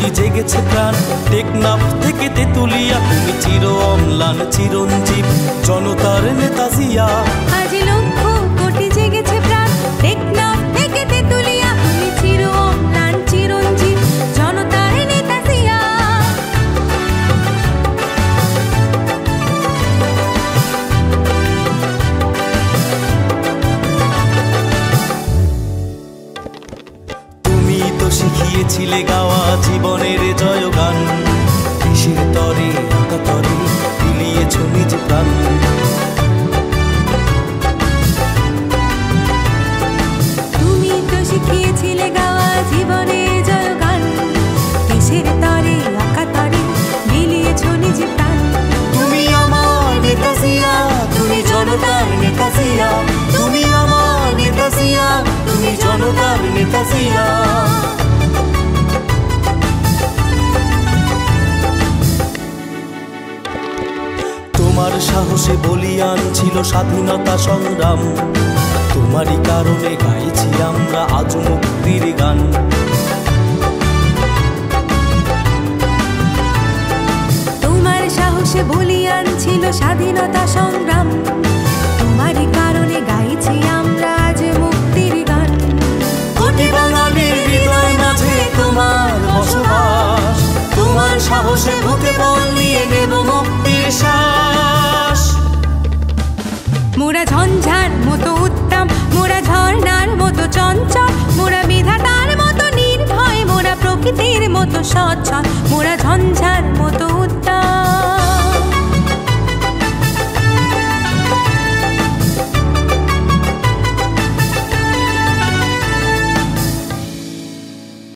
কোটি জেগেছে প্রাণ। টেকনাফ থেকে তেতুলিয়া তুমি চির অম্লান চিরঞ্জীব জনতার নেতা জিয়া। আজ লক্ষ কোটি জেগেছে প্রাণ। টেকনাফ থেকে তেতুলিয়া তুমি চির অম্লান চিরঞ্জীব জনতার নেতা জিয়া। শিখিয়েছিলে গাওয়া জীবনের জয়গান। দেশের তরে আকাতরে বিলিয়েছ নিজ প্রাণ। তুমি তো শিখিয়েছিলে গাওয়া জীবনের জয়গান। দেশের তরে আকাতরে বিলিয়েছ নিজ প্রাণ। তুমি আমার নেতা জিয়া, তুমি জনতার নেতা জিয়া। তুমি আমার নেতা জিয়া, তুমি জনতার নেতা জিয়া। তোমার সাহসে বলিয়ান ছিল স্বাধীনতা সংগ্রাম। তোমারই কারণে গাইছি আমরা আজ মুক্তির গান। তোমার সাহসে বলিয়ান ছিল স্বাধীনতা সংগ্রাম। তোমারই কারণে গাইছি আমরা আজ মুক্তির গান। কোটি বাঙালির হৃদয় মাঝে তোমার বসবাস। তোমার সাহসে বুকে বল নিয়ে নেব মুক্তির শ্বাস। মোরা ঝঞ্ঝার মতো উত্তম, মোরা ঝর্ণার মতো চঞ্চল, মোরা বিধাতার মতো নির্ভয়, মোরা প্রকৃতির মতো সচ্ছল। মোরা ঝঞ্ঝার মতো